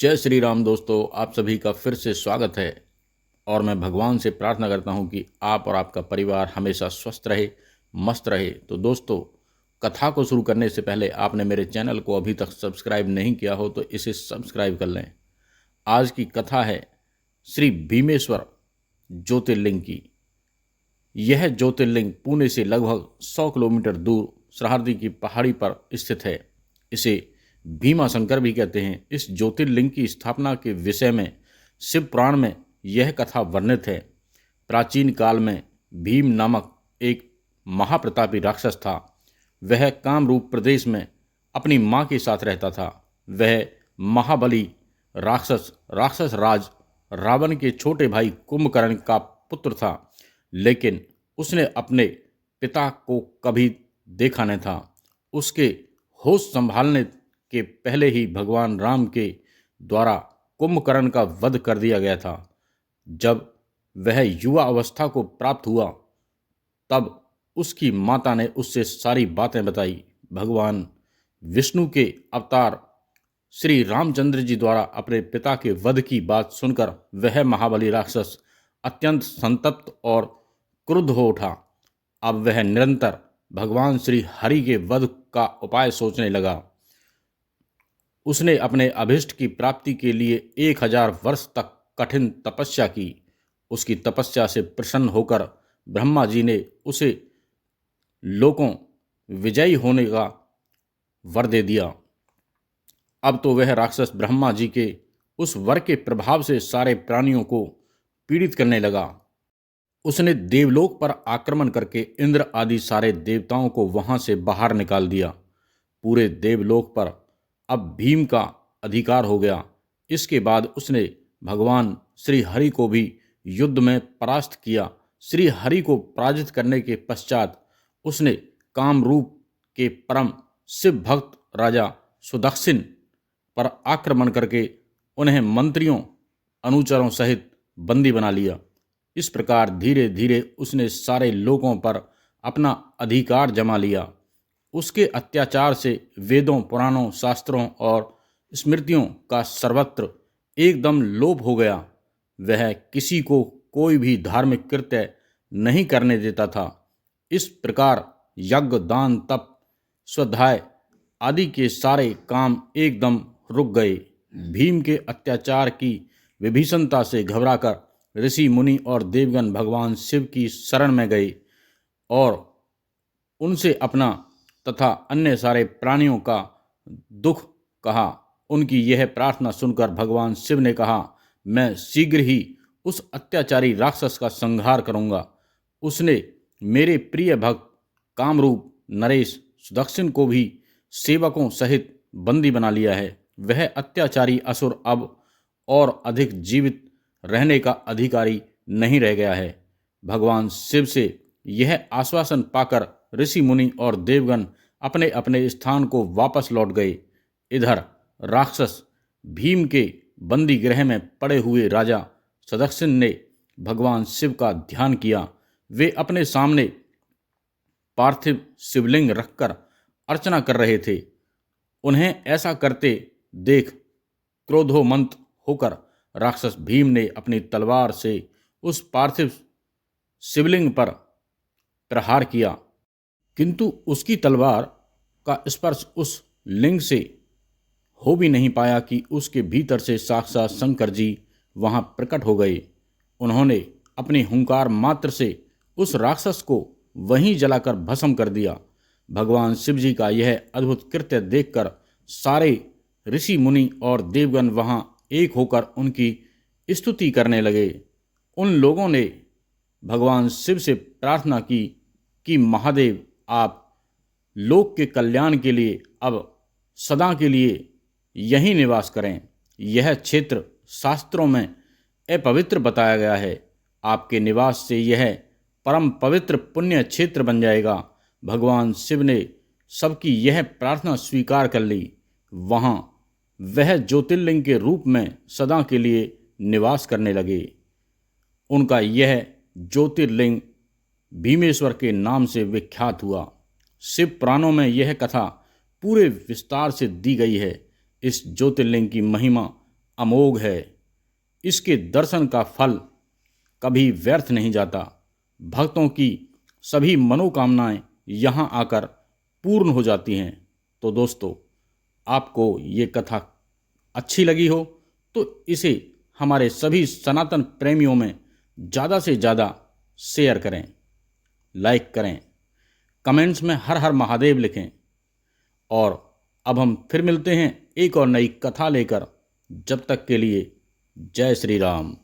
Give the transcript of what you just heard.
जय श्री राम दोस्तों, आप सभी का फिर से स्वागत है। और मैं भगवान से प्रार्थना करता हूं कि आप और आपका परिवार हमेशा स्वस्थ रहे, मस्त रहे। तो दोस्तों, कथा को शुरू करने से पहले आपने मेरे चैनल को अभी तक सब्सक्राइब नहीं किया हो तो इसे सब्सक्राइब कर लें। आज की कथा है श्री भीमेश्वर ज्योतिर्लिंग की। यह ज्योतिर्लिंग पुणे से लगभग 100 किलोमीटर दूर सह्याद्री की पहाड़ी पर स्थित है। इसे भीमा शंकर भी कहते हैं। इस ज्योतिर्लिंग की स्थापना के विषय में शिव पुराण में यह कथा वर्णित है। प्राचीन काल में भीम नामक एक महाप्रतापी राक्षस था। वह कामरूप प्रदेश में अपनी मां के साथ रहता था। वह महाबली राक्षस राज रावण के छोटे भाई कुंभकर्ण का पुत्र था, लेकिन उसने अपने पिता को कभी देखा न था। उसके होश संभालने के पहले ही भगवान राम के द्वारा कुंभकर्ण का वध कर दिया गया था। जब वह युवा अवस्था को प्राप्त हुआ तब उसकी माता ने उससे सारी बातें बताई। भगवान विष्णु के अवतार श्री रामचंद्र जी द्वारा अपने पिता के वध की बात सुनकर वह महाबली राक्षस अत्यंत संतप्त और क्रुद्ध हो उठा। अब वह निरंतर भगवान श्री हरि के वध का उपाय सोचने लगा। उसने अपने अभिष्ट की प्राप्ति के लिए 1000 वर्ष तक कठिन तपस्या की। उसकी तपस्या से प्रसन्न होकर ब्रह्मा जी ने उसे लोकों विजयी होने का वर दे दिया। अब तो वह राक्षस ब्रह्मा जी के उस वर के प्रभाव से सारे प्राणियों को पीड़ित करने लगा। उसने देवलोक पर आक्रमण करके इंद्र आदि सारे देवताओं को वहां से बाहर निकाल दिया। पूरे देवलोक पर अब भीम का अधिकार हो गया। इसके बाद उसने भगवान श्री हरि को भी युद्ध में परास्त किया। श्री हरि को पराजित करने के पश्चात उसने कामरूप के परम शिव भक्त राजा सुदक्षिण पर आक्रमण करके उन्हें मंत्रियों अनुचरों सहित बंदी बना लिया। इस प्रकार धीरे धीरे उसने सारे लोगों पर अपना अधिकार जमा लिया। उसके अत्याचार से वेदों, पुराणों, शास्त्रों और स्मृतियों का सर्वत्र एकदम लोप हो गया। वह किसी को कोई भी धार्मिक कृत्य नहीं करने देता था। इस प्रकार यज्ञ, दान, तप, स्वाध्याय आदि के सारे काम एकदम रुक गए। भीम के अत्याचार की विभीषणता से घबराकर ऋषि मुनि और देवगण भगवान शिव की शरण में गए और उनसे अपना तथा अन्य सारे प्राणियों का दुख कहा। उनकी यह प्रार्थना सुनकर भगवान शिव ने कहा, मैं शीघ्र ही उस अत्याचारी राक्षस का संहार करूंगा। उसने मेरे प्रिय भक्त कामरूप नरेश सुदक्षिण को भी सेवकों सहित बंदी बना लिया है। वह अत्याचारी असुर अब और अधिक जीवित रहने का अधिकारी नहीं रह गया है। भगवान शिव से यह आश्वासन पाकर ऋषि मुनि और देवगण अपने अपने स्थान को वापस लौट गए। इधर राक्षस भीम के बंदी गृह में पड़े हुए राजा सुदक्षिण ने भगवान शिव का ध्यान किया। वे अपने सामने पार्थिव शिवलिंग रखकर अर्चना कर रहे थे। उन्हें ऐसा करते देख क्रोधोमंत होकर राक्षस भीम ने अपनी तलवार से उस पार्थिव शिवलिंग पर प्रहार किया, किंतु उसकी तलवार का स्पर्श उस लिंग से हो भी नहीं पाया कि उसके भीतर से साक्षात शंकर जी वहां प्रकट हो गए। उन्होंने अपनी हुंकार मात्र से उस राक्षस को वहीं जलाकर भस्म कर दिया। भगवान शिव जी का यह अद्भुत कृत्य देखकर सारे ऋषि मुनि और देवगण वहां एक होकर उनकी स्तुति करने लगे। उन लोगों ने भगवान शिव से प्रार्थना की कि महादेव, आप लोक के कल्याण के लिए अब सदा के लिए यहीं निवास करें। यह क्षेत्र शास्त्रों में अपवित्र बताया गया है। आपके निवास से यह परम पवित्र पुण्य क्षेत्र बन जाएगा। भगवान शिव ने सबकी यह प्रार्थना स्वीकार कर ली। वहाँ वह ज्योतिर्लिंग के रूप में सदा के लिए निवास करने लगे। उनका यह ज्योतिर्लिंग भीमेश्वर के नाम से विख्यात हुआ। शिव पुराणों में यह कथा पूरे विस्तार से दी गई है। इस ज्योतिर्लिंग की महिमा अमोघ है। इसके दर्शन का फल कभी व्यर्थ नहीं जाता। भक्तों की सभी मनोकामनाएं यहाँ आकर पूर्ण हो जाती हैं। तो दोस्तों, आपको ये कथा अच्छी लगी हो तो इसे हमारे सभी सनातन प्रेमियों में ज़्यादा से ज़्यादा शेयर करें, लाइक करें, कमेंट्स में हर हर महादेव लिखें। और अब हम फिर मिलते हैं एक और नई कथा लेकर। जब तक के लिए जय श्री राम।